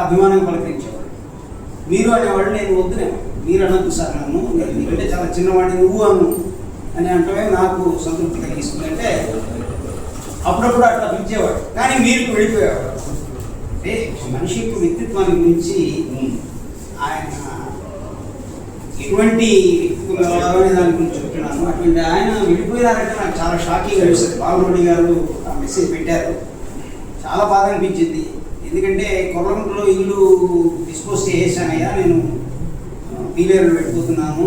అభిమానంగా పలకరించేవాడు. మీరు అనేవాడు, నేను వద్దునే మీరు అనొద్దు సార్, నన్ను ఎందుకంటే చాలా చిన్నవాడిని, నువ్వు అను అని అంటే నాకు సంతృప్తి కలిగిస్తుంది. అంటే అప్పుడప్పుడు అట్లా పిలిచేవాడు, కానీ మీరు వెళ్ళిపోయేవాడు. అంటే మనిషి యొక్క వ్యక్తిత్వాన్ని గురించి ఆయన ఇటువంటి దాని గురించి చెప్తున్నాను. అటువంటి ఆయన వెళ్ళిపోయినారంటే నాకు చాలా షాకింగ్ అనిపిస్తుంది. బాలరెడ్డి గారు ఆ మెసేజ్ పెట్టారు, చాలా బాధ అనిపించింది. ఎందుకంటే కొర్రగుంటలో ఇల్లు డిస్పోజ్ చేసేసానయ్యా, నేను పీలేరు వెళ్ళిపోతున్నాను,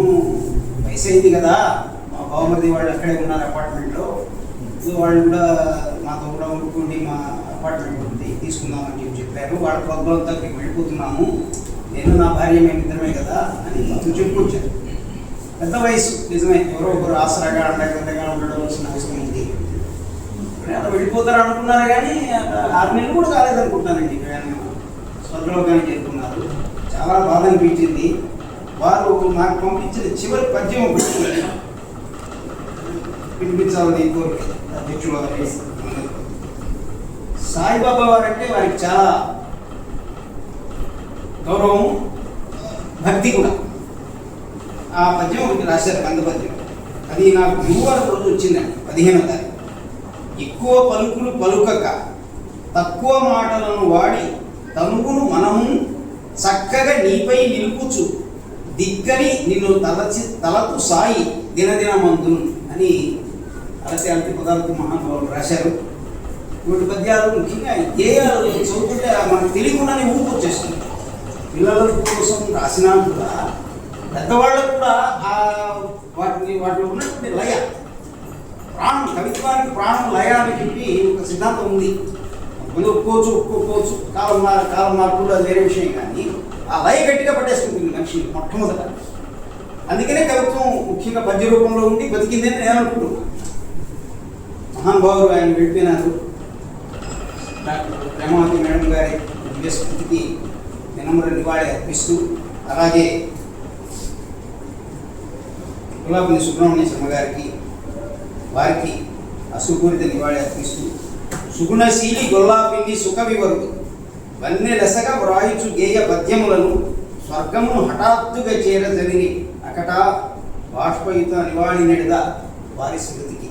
వయసు అయింది కదా, మా బావమరిది వాళ్ళు అక్కడే ఉన్నారు అపార్ట్మెంట్లో, వాళ్ళు కూడా మాతో కూడా ఉండుకోండి, మా అపార్ట్మెంట్ ఉంది తీసుకుందామని చెప్పారు. వాళ్ళ ప్రోగ్రాంతో వెళ్ళిపోతున్నాము, నేను నా భార్య మేమిద్దరమే కదా అని మొత్తం చెప్పుకొచ్చారు. పెద్ద వయసు నిజమే, ఎవరో ఒకరు ఆసరాగా అండగా ఉండవలసిన అవసరం ఉంది. అలా వెళ్ళిపోతారు అనుకున్నారు, కానీ 6 నెలలు కూడా కాలేదనుకుంటున్నానండి. స్వర్గలోకాన్ని చేరుకున్నారు. చాలా బాధ అనిపించింది. వారు నాకు పంపించిన చివరి పద్యం ఒకటి వినిపించాలని కోరిక అధ్యక్షుడు. సాయిబాబా వారంటే వారికి చాలా గౌరవం, భక్తి కూడా. ఆ పద్యం ఒకటి రాశారు, కంద పద్యం. అది నాకు గురువారం రోజు వచ్చిందండి, 15వ తారీఖు. ఎక్కువ పలుకులు పలుకక తక్కువ మాటలను వాడి తనుగును మనము చక్కగా నీపై నిలుపుచు దిక్కని నిన్ను తలతు సాయి దినదినమంతును అని అలసి అంటి పదాలకు మహానుభావులు రాశారు. ఇటువంటి పద్యాలు ముఖ్యంగా గేయాలు చదువుతుంటే మనకు తెలియకుండానే ఊపు వచ్చేస్తుంది. పిల్లల కోసం రాసినా కూడా పెద్దవాళ్ళకు కూడా వాటిలో ఉన్నటువంటి లయ, ప్రాణం, కవిత్వానికి ప్రాణం లయ అని చెప్పి ఒక సిద్ధాంతం ఉంది. ముందు ఒప్పుకోవచ్చు, కాలం మార్పులు అది వేరే విషయం, కానీ ఆ లయ గట్టిగా పట్టేసుకుంటుంది మనిషి మొట్టమొదట. అందుకనే కవిత్వం ముఖ్యంగా పద్య రూపంలో ఉండి బతికిందని నేను అనుకుంటున్నాను. మహానుభావులు ఆయన వెళ్ళిపోయినారు. డాక్టర్ ప్రేమావతి మేడం గారి దివ్యస్మృతికి వినమ్ర నివాళి అర్పిస్తూ, అలాగే గులాబీ సుబ్రహ్మణ్య శర్మ గారికి వారికి అసుపూరిత నివాళి అర్పిస్తూ, సుగుణశీలి గొల్లాపిండి సుఖ వివరుడు వన్నెలెసగా వ్రాయిచు గేయ పద్యములను స్వర్గమును హఠాత్తుగా చేరజరిని అకట బాష్పయుత నివాళి నెడద వారి స్మృతికి.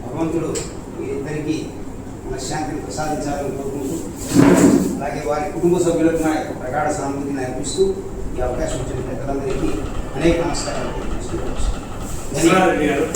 భగవంతుడు వీరిద్దరికీ మనశ్శాంతిని ప్రసాదించాలని కోరుకుంటూ, అలాగే వారి కుటుంబ సభ్యులకు నా యొక్క ప్రగాఢ సానుభూతిని అర్పిస్తూ ఈ అవకాశం ఇచ్చిన పెద్దలందరికీ అనేక నమస్కారాలు తెలియజేస్తున్నాను. ధన్యవాదాలు.